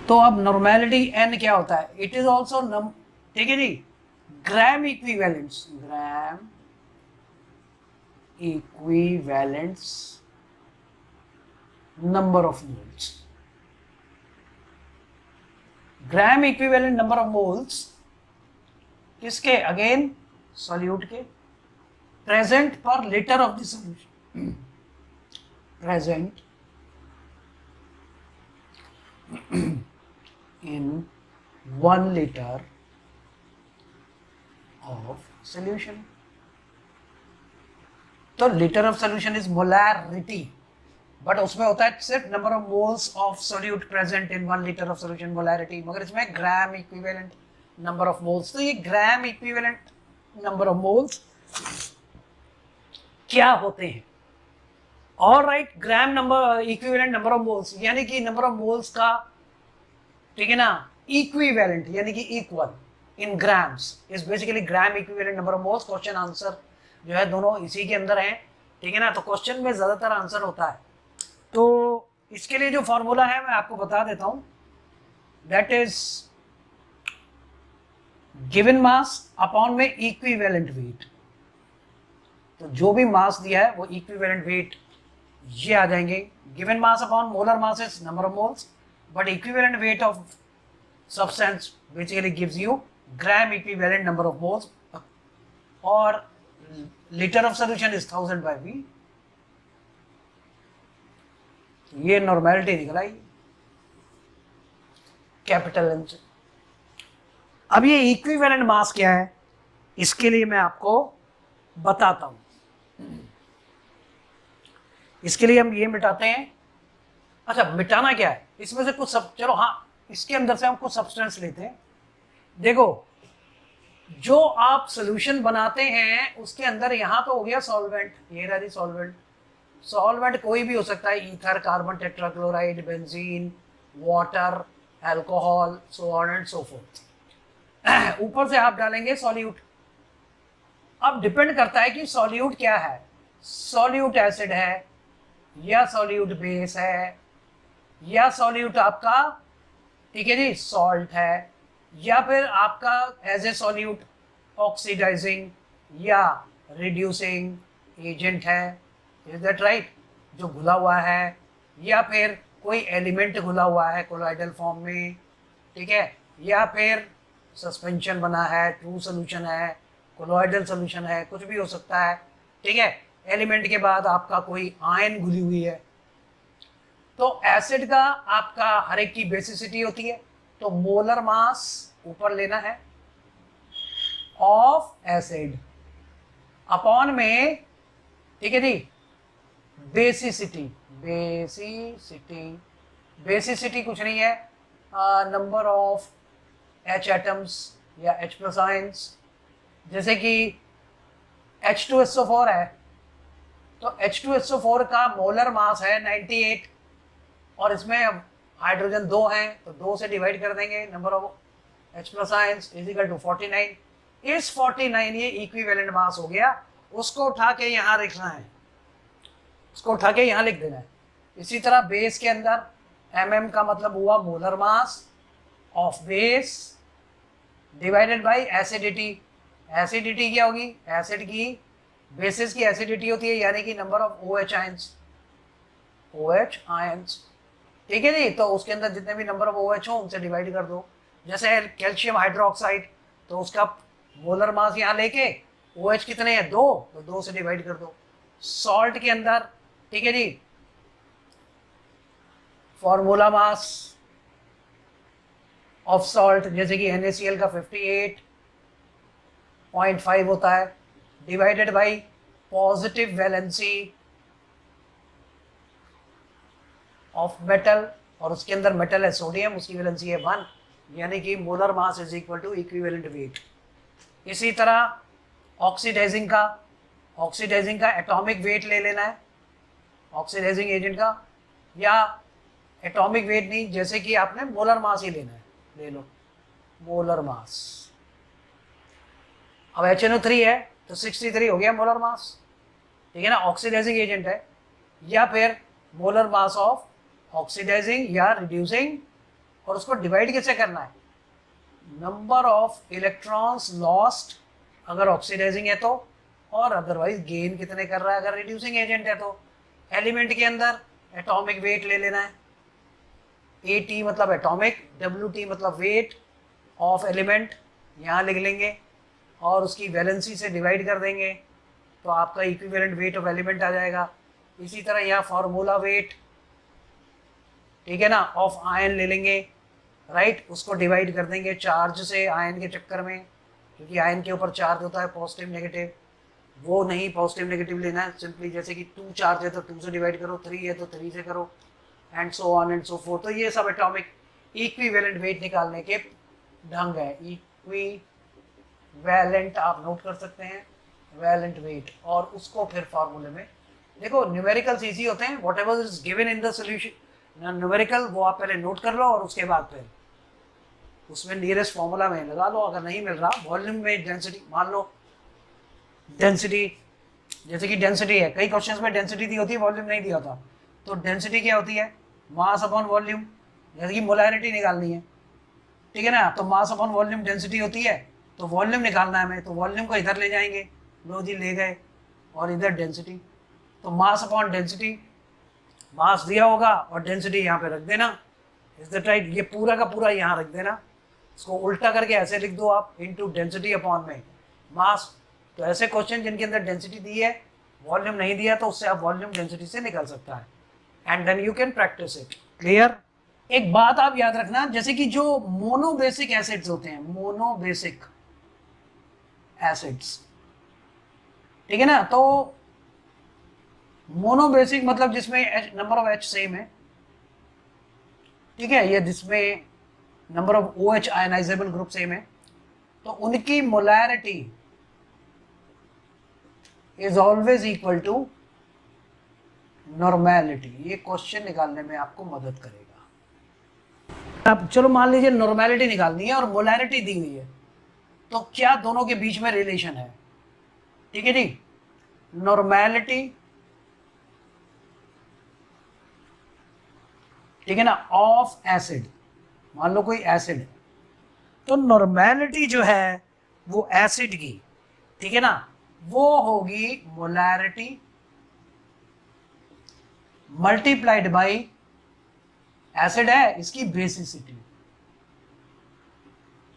तो अब normality n क्या होता है, इट इज ऑल्सो ठीक है जी, gram equivalents, gram equivalents number of moles, gram equivalent number of moles किसके, अगेन सॉल्यूट के, present per litre of the solution, present in 1 liter of solution. तो litre of solution is molarity, but उसमें होता है सिर्फ number of moles of solute present in 1 litre of solution, molarity, मगर इसमें gram equivalent number of moles. तो ये gram equivalent number of moles क्या होते हैं? All right, gram number equivalent number of moles यानी कि नंबर ऑफ मोल्स का, ठीक है ना, इक्विवेलेंट यानी कि equal in grams is basically gram equivalent number of moles. Question answer जो है दोनों इसी के अंदर है, ठीक है ना, तो क्वेश्चन में ज्यादातर आंसर होता है। तो इसके लिए जो फॉर्मूला है मैं आपको बता देता हूं, that is given mass upon में इक्विवेलेंट वेट। तो जो भी मास दिया है वो इक्विवेलेंट वेट ये आ जाएंगे, given mass upon molar mass is number of moles, but equivalent weight of substance basically gives you gram equivalent number of moles, or liter of solution is 1000 by V। ये normality निकल आई capital N से। अब ये equivalent mass क्या है, इसके लिए मैं आपको बताता हूं। इसके लिए हम ये मिटाते हैं, अच्छा मिटाना क्या है, इसमें से कुछ सब, चलो हाँ इसके अंदर से हम कुछ सब्सटेंस लेते हैं। देखो जो आप सॉल्यूशन बनाते हैं उसके अंदर यहाँ तो हो गया सॉल्वेंट, ये रहा जी सॉल्वेंट, सॉल्वेंट कोई भी हो सकता है, ether, carbon tetrachloride, benzene, water, alcohol, so on and so fourth. ऊपर से आप डालेंगे सॉल्यूट। अब डिपेंड करता है कि सॉल्यूट क्या है, सॉल्यूट एसिड है या सॉल्यूट बेस है या सॉल्यूट आपका, ठीक है जी, सॉल्ट है, या फिर आपका एज ए सॉल्यूट ऑक्सीडाइजिंग या रिड्यूसिंग एजेंट है, इज दैट राइट, जो घुला हुआ है, या फिर कोई एलिमेंट घुला हुआ है कोलॉइडल फॉर्म में, ठीक है, या फिर सस्पेंशन बना है, ट्रू सोल्यूशन है, कोलॉइडल सोल्यूशन है, कुछ भी हो सकता है, ठीक है। एलिमेंट के बाद आपका कोई आयन घुली हुई है। तो एसिड का आपका हर एक की बेसिसिटी होती है, तो मोलर मास ऊपर लेना है ऑफ एसिड अपॉन में, ठीक है जी, बेसिसिटी, बेसिसिटी, बेसिसिटी कुछ नहीं है, नंबर ऑफ H एटम्स या H प्लस आयंस, जैसे कि H2SO4 है, तो H2SO4 का मोलर मास है 98, और इसमें हाइड्रोजन 2 हैं तो 2 से डिवाइड कर देंगे, number of H plus ions is equal to 49। इस 49 ये इक्विवेलेंट मास हो गया, उसको उठा के यहाँ लिखना है, उसको उठा के यहाँ लिख देना है। इसी तरह बेस के अंदर mm का मतलब हुआ molar mass of base divided by acidity. Acidity क्या होगी, एसिड की बेसिस की एसिडिटी होती है, यानी कि number of OH ions, OH ions, ठीक है जी। तो उसके अंदर जितने भी नंबर ऑफ OH हो उनसे डिवाइड कर दो। जैसे कैल्शियम हाइड्रोक्साइड, तो उसका मोलर मास यहाँ लेके OH कितने हैं, 2, तो 2 से डिवाइड कर दो। सॉल्ट के अंदर, ठीक है जी, फॉर्मूला मास ऑफ सॉल्ट जैसे कि NaCl का 58.5 होता है, divided by positive valency of metal, और उसके अंदर मेटल है सोडियम, उसकी वैलेंसी है 1, यानी कि molar mass is equal to equivalent weight. इसी तरह ऑक्सीडाइजिंग का एटॉमिक वेट ले लेना है, ऑक्सीडाइजिंग एजेंट का, या एटॉमिक वेट नहीं, जैसे कि आपने मोलर मास ही लेना है, ले लो मोलर मास। अब HNO3 है तो 63 हो गया मोलर मास, ठीक है ना, ऑक्सीडाइजिंग एजेंट है, या फिर मोलर मास ऑफ ऑक्सीडाइजिंग या रिड्यूसिंग और उसको डिवाइड कैसे करना है, नंबर ऑफ इलेक्ट्रॉन्स लॉस्ट अगर ऑक्सीडाइजिंग है तो, और अदरवाइज गेन कितने कर रहा है अगर रिड्यूसिंग एजेंट है तो। एलिमेंट के अंदर एटॉमिक वेट ले लेना है, AT मतलब एटॉमिक, WT मतलब वेट ऑफ एलिमेंट यहाँ लिख लेंगे और उसकी वैलेंसी से डिवाइड कर देंगे तो आपका इक्विवेलेंट वेट ऑफ एलिमेंट आ जाएगा। इसी तरह यहाँ फॉर्मूला वेट, ठीक है ना, ऑफ आयन ले लेंगे, राइट, उसको डिवाइड कर देंगे चार्ज से आयन के चक्कर में, क्योंकि आयन के ऊपर चार्ज होता है पॉजिटिव नेगेटिव, वो नहीं पॉजिटिव नेगेटिव लेना है, सिंपली जैसे कि 2 चार्ज है तो 2 से डिवाइड करो, 3 है तो 3 से करो, and so on and so fourth. तो ये सब एटॉमिक इक्विवेलेंट वेट निकालने के ढंग है। इक्विवेलेंट आप नोट कर सकते हैं, वैलेंट वेट, और उसको फिर फार्मूले में देखो, न्यूमेरिकल्स इजी होते हैं, what ever is given in the solution numerical वो आप पहले नोट कर लो और उसके बाद फिर उसमें नियरेस्ट फॉर्मूला में लगा लो। अगर नहीं मिल रहा वॉल्यूम में डेंसिटी, मान लो डेंसिटी, जैसे कि डेंसिटी है, कई क्वेश्चंस में डेंसिटी दी होती है वॉल्यूम नहीं दिया होता, तो डेंसिटी क्या होती है, मास अपॉन वॉल्यूम, जैसे कि मोलैरिटी निकालनी है, ठीक है ना, तो मास अपॉन वॉल्यूम डेंसिटी होती है, तो वॉल्यूम निकालना है हमें, तो वॉल्यूम को इधर ले जाएंगे, लो जी ले गए, और इधर डेंसिटी, तो मास अपॉन डेंसिटी, मास दिया होगा और डेंसिटी यहाँ पे रख देना, इज दैट राइट, ये पूरा का पूरा यहाँ रख देना, इसको उल्टा करके ऐसे लिख दो आप, इनटू डेंसिटी अपॉन में मास। तो ऐसे क्वेश्चन जिनके अंदर डेंसिटी दी है वॉल्यूम नहीं दिया तो उससे आप वॉल्यूम डेंसिटी से निकल सकता है, and then you can practice it. Clear. एक बात आप याद रखना, जैसे कि जो मोनोबेसिक एसिड्स होते हैं, मोनोबेसिक एसिड्स, ठीक है ना, तो मोनोबेसिक मतलब जिसमें नंबर ऑफ H सेम है, ठीक है, ये जिसमें number of OH ionisable group same है, तो उनकी molarity is always equal to normality. ये क्वेश्चन निकालने में आपको मदद करेगा। अब चलो मान लीजिए नॉर्मेलिटी निकालनी है और मोलैरिटी दी हुई है, तो क्या दोनों के बीच में रिलेशन है, ठीक है जी, नॉर्मेलिटी, ठीक है ना, ऑफ एसिड, मान लो कोई एसिड है, तो नॉर्मेलिटी जो है वो एसिड की, ठीक है ना, वो होगी मोलैरिटी मल्टीप्लाइड बाय, एसिड है इसकी बेसिसिटी,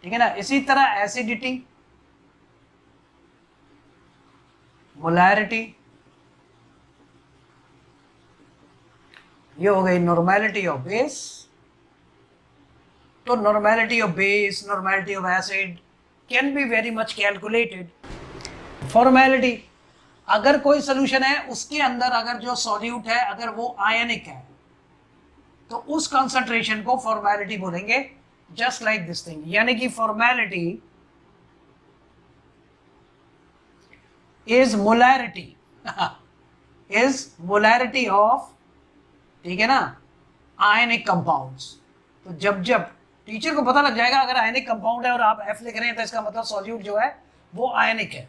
ठीक है ना, इसी तरह एसिडिटी मोलैरिटी, ये हो गई नॉर्मेलिटी ऑफ बेस। तो normality of base, normality of acid can be very much calculated. Formality, अगर कोई सोल्यूशन है उसके अंदर अगर जो सॉल्यूट है अगर वो आयनिक है तो उस कंसंट्रेशन को फॉर्मेलिटी बोलेंगे, जस्ट लाइक दिस थिंग, यानी कि formality is molarity is molarity of, ठीक है ना, आयनिक कंपाउंड्स। तो जब जब टीचर को पता लग जाएगा अगर आयनिक कंपाउंड है और आप F लिख रहे हैं तो इसका मतलब सॉल्यूट जो है वो आयनिक है,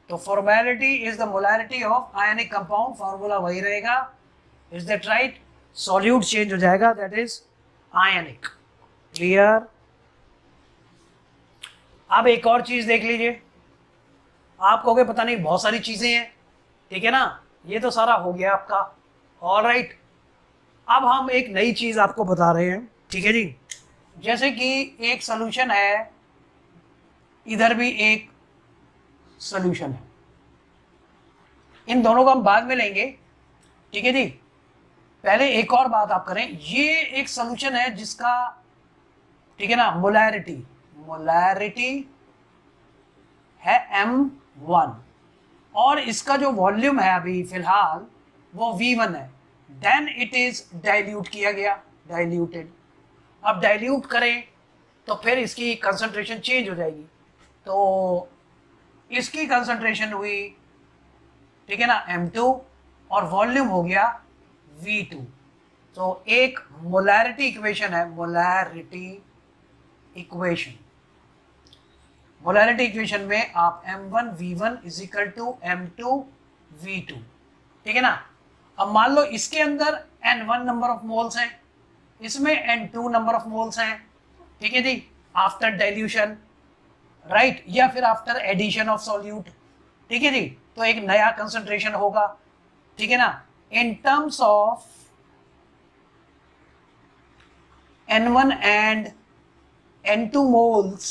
तो formality is the molarity of ionic compound, formula वही रहेगा, is that right, solute change हो जाएगा, दैट इज आयनिक। क्लियर। अब एक और चीज देख लीजिए, आप कहोगे पता नहीं बहुत सारी चीजें हैं, ठीक है ना, ये तो सारा हो गया आपका, ऑलराइट। अब हम एक नई चीज आपको बता रहे हैं, ठीक है जी, जैसे कि एक सॉल्यूशन है, इधर भी एक सॉल्यूशन है, इन दोनों को हम बाद में लेंगे, ठीक है जी, पहले एक और बात आप करें, ये एक सॉल्यूशन है जिसका, ठीक है ना, मोलैरिटी, मोलैरिटी है M1 और इसका जो वॉल्यूम है अभी फिलहाल वो V1 है, देन इट इज डाइल्यूट किया गया, डाइल्यूटेड। अब डाइल्यूट करें तो फिर इसकी कंसंट्रेशन चेंज हो जाएगी, तो इसकी कंसंट्रेशन हुई, ठीक है ना, M2 और वॉल्यूम हो गया V2। तो एक मोलैरिटी इक्वेशन है, मोलैरिटी इक्वेशन, मोलैरिटी इक्वेशन में आप M1 V1 is equal to M2 V2, ठीक है ना। अब मान लो इसके अंदर N1 नंबर ऑफ मोल्स हैं, इसमें N2 नंबर ऑफ मोल्स हैं, ठीक है जी, आफ्टर डाइल्यूशन, राइट, या फिर आफ्टर एडिशन ऑफ सॉल्यूट, ठीक है जी, तो एक नया कंसंट्रेशन होगा, ठीक है ना, इन terms of N1 and N2 moles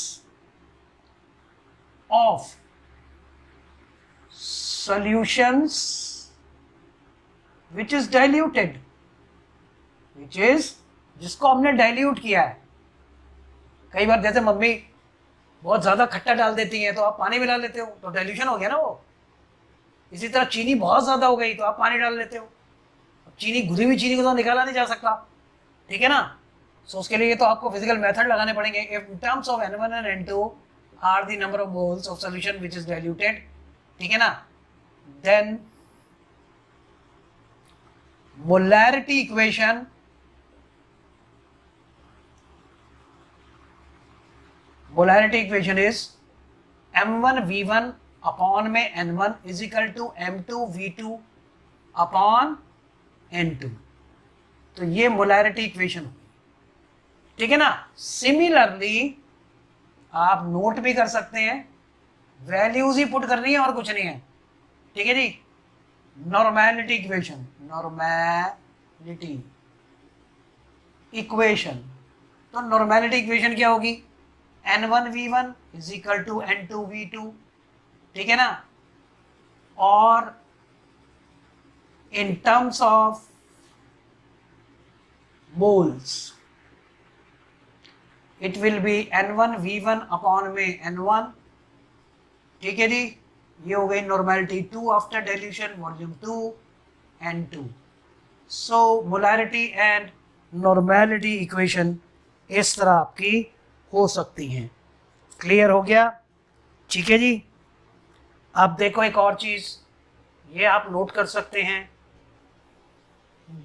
of solutions which is diluted, which is जिसको हमने डाइल्यूट किया है। कई बार जैसे मम्मी बहुत ज्यादा खट्टा डाल देती है तो आप पानी मिला लेते हो, तो डाइल्यूशन हो गया ना वो। इसी तरह चीनी बहुत ज्यादा हो गई तो आप पानी डाल लेते हो। चीनी, घुली हुई चीनी को तो निकाला नहीं जा सकता, ठीक है ना। सो उसके लिए तो आपको फिजिकल मेथड लगाने पड़ेंगे। If in terms of N1 and N2 are the number of moles of solution which is diluted, ठीक है ना, then molarity equation is M1 V1 upon में N1 is equal to M2 V2 upon N2। तो ये molarity equation होगी, ठीक है ना। सिमिलरली आप नोट भी कर सकते हैं, वैल्यूज ही पुट करनी है और कुछ नहीं है, ठीक है जी। नॉर्मैलिटी इक्वेशन, नॉर्मैलिटी इक्वेशन, तो नॉर्मैलिटी इक्वेशन क्या होगी, N1 V1 is equal to N2 V2, ठीक है ना, और इन terms of moles it will be N1 V1 upon में N1, ठीक है जी। ये हो गई normality 2 after dilution, volume 2 N2। So molarity and normality equation इस तरह आपकी हो सकती हैं। क्लियर हो गया, ठीक है जी। अब देखो एक और चीज, ये आप नोट कर सकते हैं।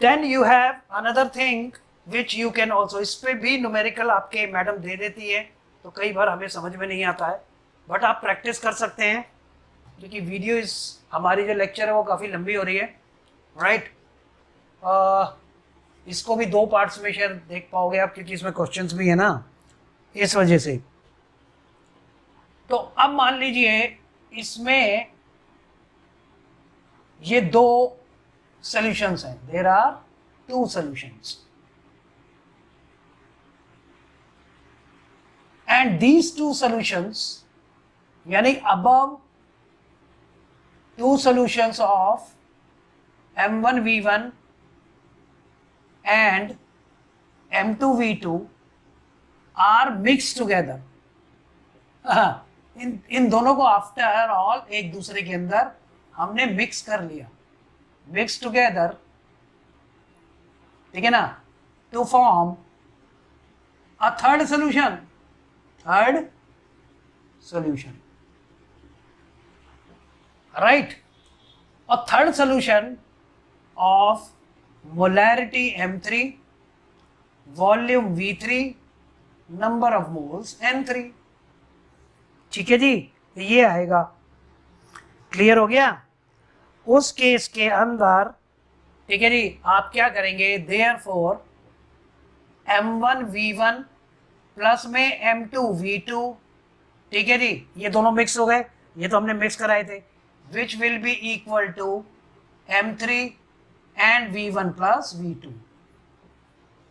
Then you have another thing which you can also, इस पे भी न्यूमेरिकल आपके मैडम दे देती है, तो कई बार हमें समझ में नहीं आता है, बट आप प्रैक्टिस कर सकते हैं, क्योंकि वीडियो इस हमारी जो लेक्चर है वो काफ़ी लंबी हो रही है, राइट। इसको भी 2 पार्ट्स में शायद देख पाओगे आप, क्योंकि इसमें क्वेश्चंस भी है ना, इस वजह से। तो अब मान लीजिए इसमें ये 2 सॉल्यूशंस हैं, there are 2 solutions, and these 2 solutions, यानी above 2 solutions of M1 V1 and M2 V2 are mix together. इन दोनों को आफ्टर ऑल एक दूसरे के अंदर हमने मिक्स कर लिया, मिक्स टुगेदर, ठीक है ना, to form a third solution, right. A third solution of molarity M3, volume V3, number of moles N3, ठीक है जी। तो ये आएगा, क्लियर हो गया। उस केस के अंदर, ठीक है जी, आप क्या करेंगे, देयरफॉर M1 V1 प्लस में M2 V2, ठीक है जी, ये दोनों मिक्स हो गए, ये तो हमने मिक्स कराए थे, which will be equal to M3 and V1 plus V2।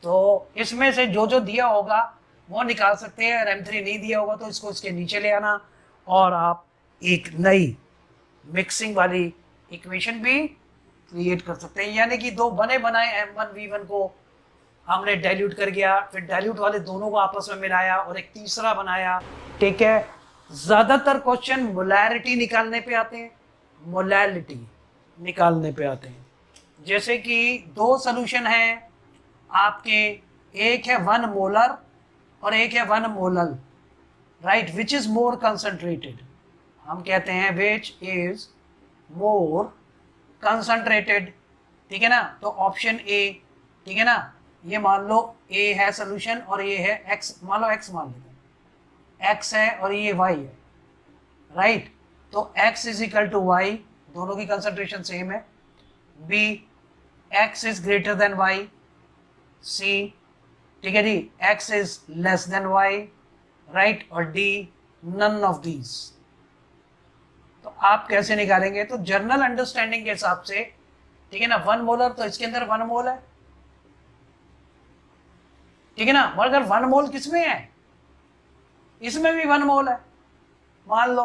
तो इसमें से जो जो दिया होगा वो निकाल सकते हैं, और M3 नहीं दिया होगा तो इसको इसके नीचे ले आना, और आप एक नई मिक्सिंग वाली इक्वेशन भी क्रिएट कर सकते हैं। यानी कि 2 बने बनाए M1 V1 को हमने डाइल्यूट कर गया, फिर डाइल्यूट वाले दोनों को आपस में मिलाया और एक तीसरा बनाया, ठीक है। ज्यादातर क्वेश्चन मोलैरिटी निकालने पे आते हैं, मोलैलिटी निकालने पे आते हैं। जैसे कि 2 सॉल्यूशन हैं आपके, एक है 1 मोलर और एक है 1 molal, right, which is more concentrated. हम कहते हैं विच इज मोर कंसंट्रेटेड, ठीक है ना। तो ऑप्शन ए, ठीक है ना, ये मान लो ए है सोल्यूशन और ये है एक्स, मान लो एक्स मान लेते हैं, एक्स है और ये वाई है, राइट। तो X is equal to Y, दोनों की कंसंट्रेशन सेम है। B, X is greater than Y. C, ठीक है जी, x is less than y, right, और d नन ऑफ दीज। तो आप कैसे निकालेंगे? तो जनरल अंडरस्टैंडिंग के हिसाब से, ठीक है ना, 1 मोलर, तो इसके अंदर 1 मोल है, ठीक है ना, मगर 1 मोल किसमें है? इसमें भी 1 मोल है, मान लो।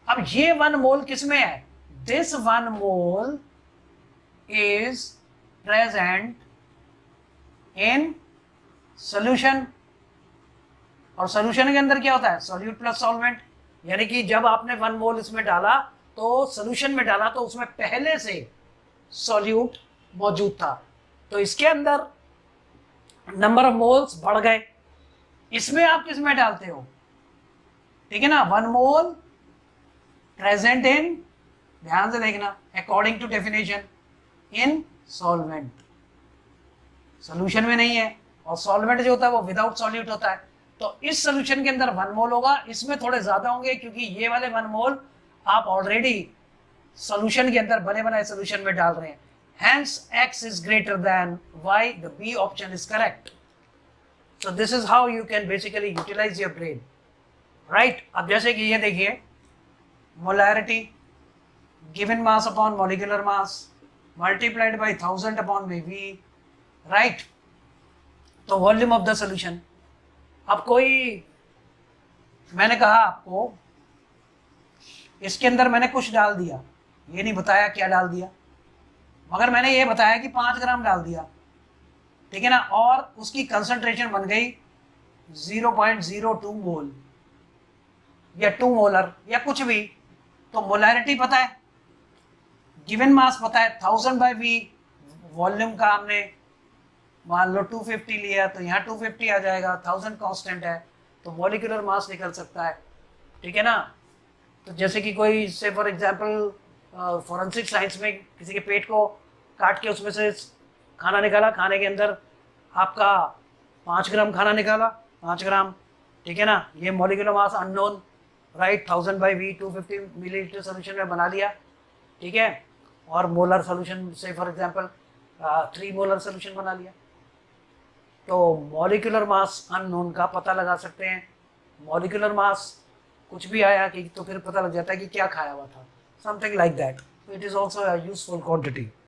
अब ये 1 मोल किसमें है? This 1 mole is present in solution, और सॉल्यूशन के अंदर क्या होता है? Solute plus solvent. यानी कि जब आपने 1 मोल इसमें डाला तो सॉल्यूशन में डाला तो उसमें पहले से सॉल्यूट मौजूद था, तो इसके अंदर नंबर ऑफ मोल्स बढ़ गए। इसमें आप किस में डालते हो? ठीक है ना, 1 मोल प्रेजेंट इन, ध्यान से देखना, according to definition, in solvent, solution में नहीं है, और सॉल्वेंट जो होता है वो विदाउट सॉल्यूट होता है। तो इस सॉल्यूशन के अंदर 1 मोल होगा, इसमें थोड़े ज्यादा होंगे क्योंकि ये वाले 1 मोल आप ऑलरेडी सॉल्यूशन के अंदर बने बनाए सॉल्यूशन में डाल रहे हैं। Hence x is greater than y. The B option is correct. So this is how you can basically utilize your brain, right? अब जैसे कि ये देखिए, molarity given mass upon molecular mass multiplied by 1000 upon V, right? तो volume of the solution. अब कोई, मैंने कहा आपको इसके अंदर मैंने कुछ डाल दिया, ये नहीं बताया क्या डाल दिया, मगर मैंने ये बताया कि 5 ग्राम डाल दिया, ठीक है ना, और उसकी कंसंट्रेशन बन गई 0.02 मोल या 2 मोलर या कुछ भी। तो मोलैरिटी पता है, गिवन मास पता है, 1000/V, वॉल्यूम का हमने मान लो 250 लिया तो यहाँ 250 आ जाएगा, 1000 कांस्टेंट है, तो मॉलिक्यूलर मास निकल सकता है, ठीक है ना। तो जैसे कि कोई से फॉर एग्जांपल फॉरेंसिक साइंस में किसी के पेट को काट के उसमें से खाना निकाला, खाने के अंदर आपका 5 ग्राम खाना निकाला, 5 ग्राम, ठीक है ना, ये molecular mass unknown, right, 1000/V 250 millilitre solution में बना लिया, ठीक है, और मोलर सोल्यूशन से फॉर एग्जांपल 3 मोलर सोल्यूशन बना लिया। तो मॉलिक्यूलर मास अननोन का पता लगा सकते हैं, मॉलिक्यूलर मास कुछ भी आया कि तो फिर पता लग जाता है कि क्या खाया हुआ था, something like that. It is also a useful quantity.